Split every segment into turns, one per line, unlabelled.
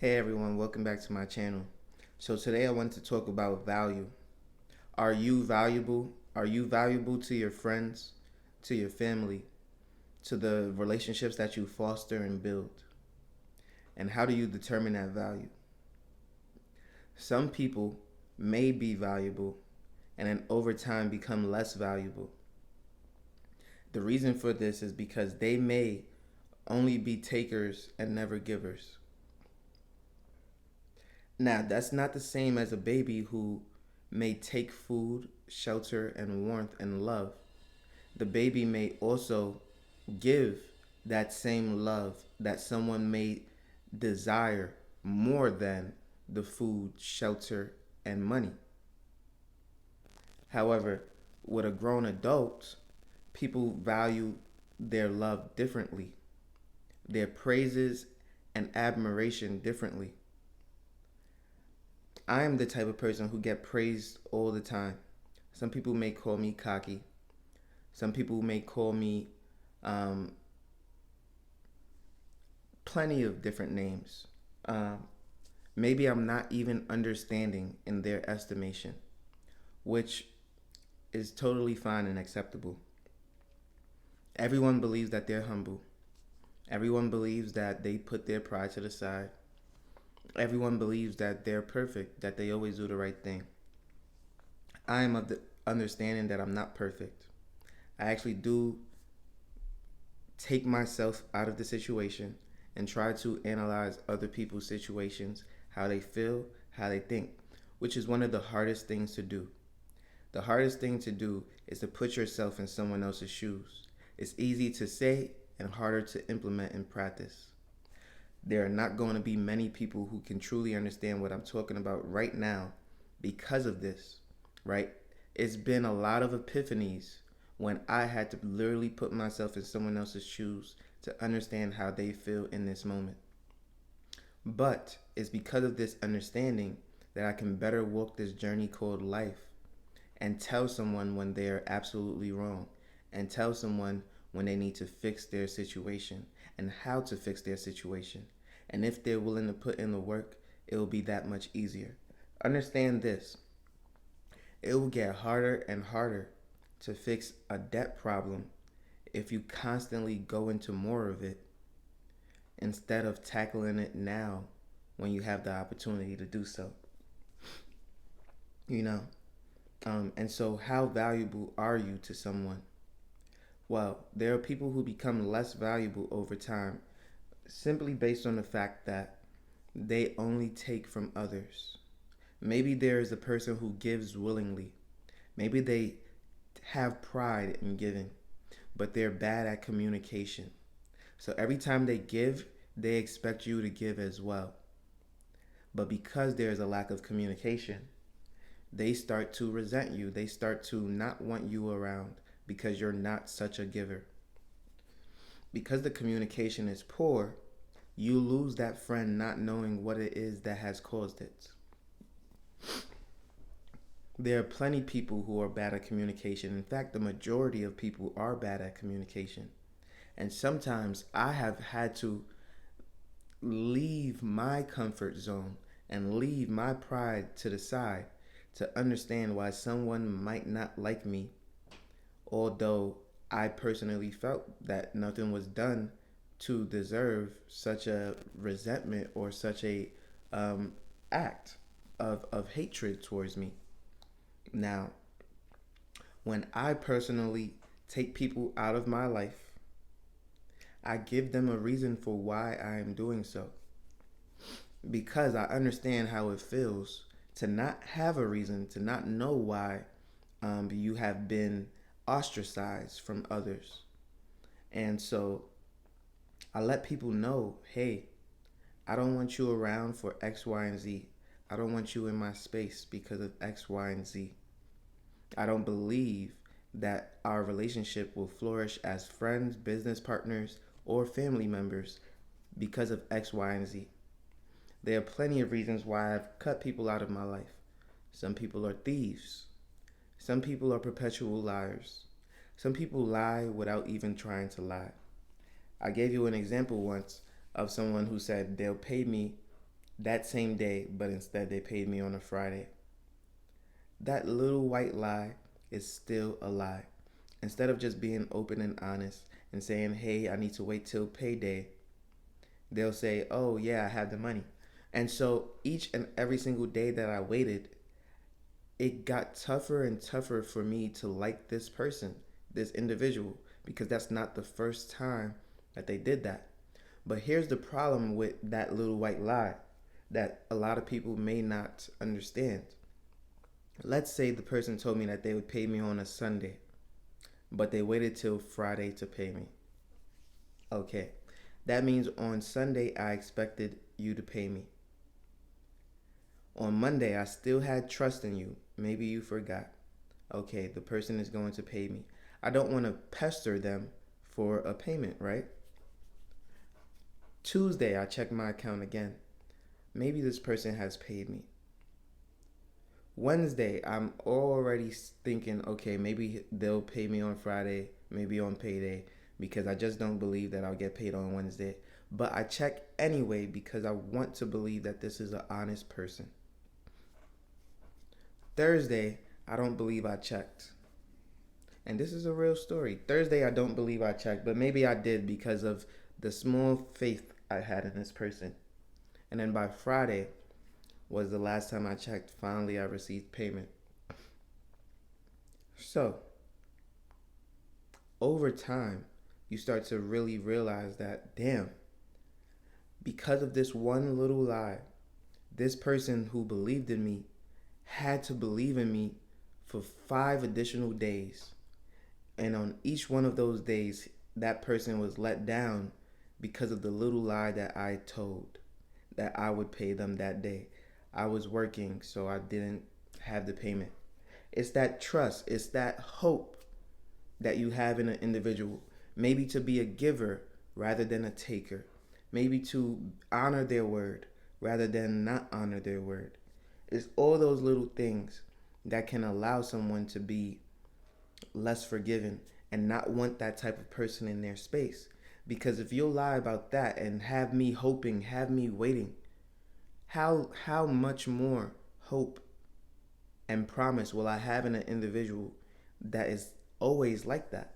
Hey everyone, welcome back to my channel. So today I want to talk about value. Are you valuable? Are you valuable to your friends, to your family, to the relationships that you foster and build? And how do you determine that value? Some people may be valuable and then over time become less valuable. The reason for this is because they may only be takers and never givers. Now, that's not the same as a baby who may take food, shelter, and warmth and love. The baby may also give that same love that someone may desire more than the food, shelter, and money. However, with a grown adult, people value their love differently, their praises and admiration differently. I am the type of person who get praised all the time. Some people may call me cocky. Some people may call me um, plenty of different names. Maybe I'm not even understanding in their estimation, which is totally fine and acceptable. Everyone believes that they're humble. Everyone believes that they put their pride to the side. Everyone believes that they're perfect, that they always do the right thing. I am of the understanding that I'm not perfect. I actually do take myself out of the situation and try to analyze other people's situations, how they feel, how they think, which is one of the hardest things to do. The hardest thing to do is to put yourself in someone else's shoes. It's easy to say and harder to implement in practice. There are not going to be many people who can truly understand what I'm talking about right now because of this, right? It's been a lot of epiphanies when I had to literally put myself in someone else's shoes to understand how they feel in this moment. But it's because of this understanding that I can better walk this journey called life and tell someone when they are absolutely wrong and tell someone when they need to fix their situation and how to fix their situation. And if they're willing to put in the work, it will be that much easier. Understand this. It will get harder and harder to fix a debt problem if you constantly go into more of it instead of tackling it now when you have the opportunity to do so. You know, and so how valuable are you to someone? Well, there are people who become less valuable over time simply based on the fact that they only take from others. Maybe there is a person who gives willingly. Maybe they have pride in giving, but they're bad at communication. So every time they give, they expect you to give as well. But because there's a lack of communication, they start to resent you. They start to not want you around because you're not such a giver. Because the communication is poor, you lose that friend not knowing what it is that has caused it. There are plenty of people who are bad at communication. In fact, the majority of people are bad at communication. And sometimes I have had to leave my comfort zone and leave my pride to the side to understand why someone might not like me, although I personally felt that nothing was done to deserve such a resentment or such a act of hatred towards me. Now, when I personally take people out of my life, I give them a reason for why I am doing so. Because I understand how it feels to not have a reason, to not know why you have been ostracized from others. And so I let people know, hey, I don't want you around for X, Y, and Z. I don't want you in my space because of X, Y, and Z. I don't believe that our relationship will flourish as friends, business partners, or family members because of X, Y, and Z. There are plenty of reasons why I've cut people out of my life. Some people are thieves. Some people are perpetual liars. Some people lie without even trying to lie. I gave you an example once of someone who said they'll pay me that same day, but instead they paid me on a Friday. That little white lie is still a lie. Instead of just being open and honest and saying, hey, I need to wait till payday, they'll say, oh, yeah, I have the money. And so each and every single day that I waited, it got tougher and tougher for me to like this person, this individual, because that's not the first time that they did that. But here's the problem with that little white lie that a lot of people may not understand. Let's say the person told me that they would pay me on a Sunday, but they waited till Friday to pay me. Okay, that means on Sunday I expected you to pay me. On Monday I still had trust in you. Maybe you forgot. Okay, the person is going to pay me. I don't want to pester them for a payment, right? Tuesday I check my account again. Maybe this person has paid me. Wednesday, I'm already thinking, okay, maybe they'll pay me on Friday, maybe on payday, because I just don't believe that I'll get paid on Wednesday. But I check anyway because I want to believe that this is an honest person. Thursday, I don't believe I checked. And this is a real story. Thursday, I don't believe I checked, but maybe I did because of the small faith I had in this person. And then by Friday was the last time I checked. Finally, I received payment. So, over time, you start to really realize that, damn, because of this one little lie, this person who believed in me had to believe in me for 5 additional days. And on each one of those days, that person was let down because of the little lie that I told that I would pay them that day. I was working, so I didn't have the payment. It's that trust, it's that hope that you have in an individual. Maybe to be a giver rather than a taker. Maybe to honor their word rather than not honor their word. It's all those little things that can allow someone to be less forgiving and not want that type of person in their space. Because if you'll lie about that and have me hoping, have me waiting, how much more hope and promise will I have in an individual that is always like that?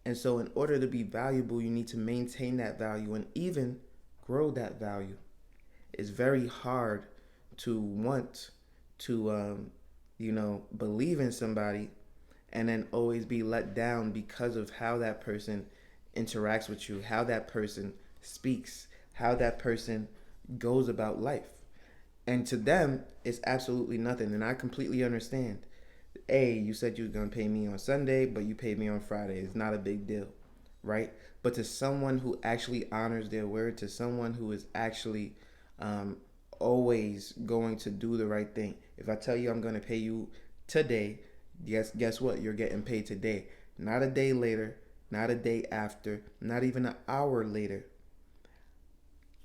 And so in order to be valuable, you need to maintain that value and even grow that value. It's very hard to want to believe in somebody and then always be let down because of how that person interacts with you, how that person speaks, how that person goes about life. And to them, it's absolutely nothing. And I completely understand. A, you said you were going to pay me on Sunday, but you paid me on Friday. It's not a big deal, right? But to someone who actually honors their word, to someone who is actually always going to do the right thing. If I tell you I'm going to pay you today, guess what? You're getting paid today. Not a day later, not a day after, not even an hour later.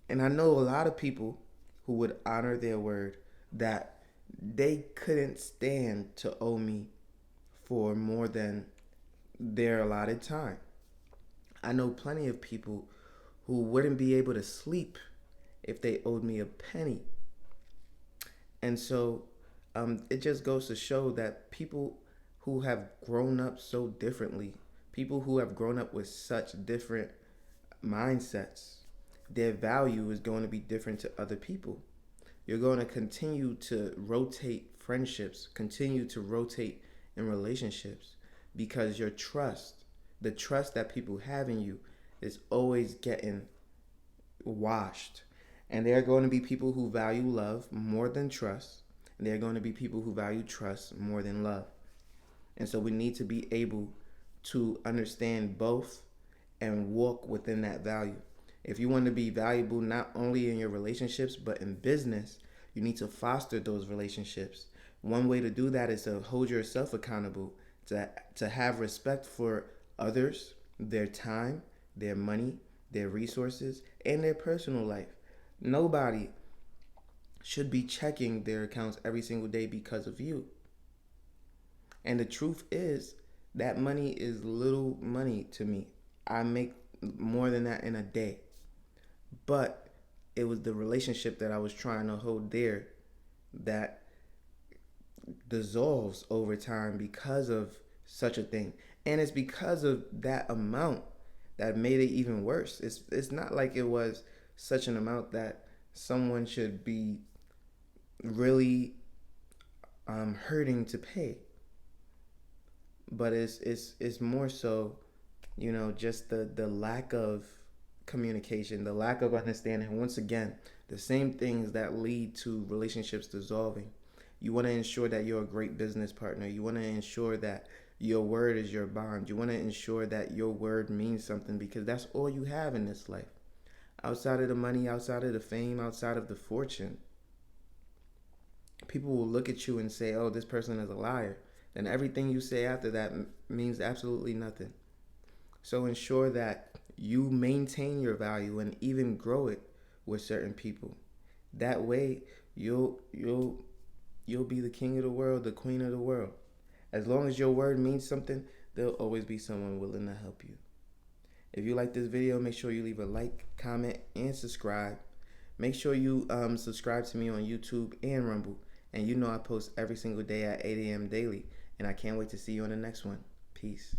And I know a lot of people who would honor their word that they couldn't stand to owe me for more than their allotted time. I know plenty of people who wouldn't be able to sleep if they owed me a penny. And so it just goes to show that people who have grown up so differently, people who have grown up with such different mindsets, their value is going to be different to other people. You're going to continue to rotate friendships, continue to rotate in relationships because your trust, the trust that people have in you, is always getting washed. And there are going to be people who value love more than trust. And there are going to be people who value trust more than love. And so we need to be able to understand both and walk within that value. If you want to be valuable not only in your relationships but in business, you need to foster those relationships. One way to do that is to hold yourself accountable, to have respect for others, their time, their money, their resources, and their personal life. Nobody should be checking their accounts every single day because of you. And the truth is that money is little money to me. I make more than that in a day. But it was the relationship that I was trying to hold dear that dissolves over time because of such a thing. And it's because of that amount that made it even worse. It's not like it was such an amount that someone should be really hurting to pay. But it's more so, just the lack of communication, the lack of understanding. Once again, the same things that lead to relationships dissolving. You want to ensure that you're a great business partner. You want to ensure that your word is your bond. You want to ensure that your word means something, because that's all you have in this life. Outside of the money, outside of the fame, outside of the fortune, people will look at you and say, oh, this person is a liar. Then everything you say after that means absolutely nothing. So ensure that you maintain your value and even grow it with certain people. That way, you'll be the king of the world, the queen of the world. As long as your word means something, there'll always be someone willing to help you. If you like this video, make sure you leave a like, comment, and subscribe. Make sure you subscribe to me on YouTube and Rumble. And I post every single day at 8 a.m. daily. And I can't wait to see you on the next one. Peace.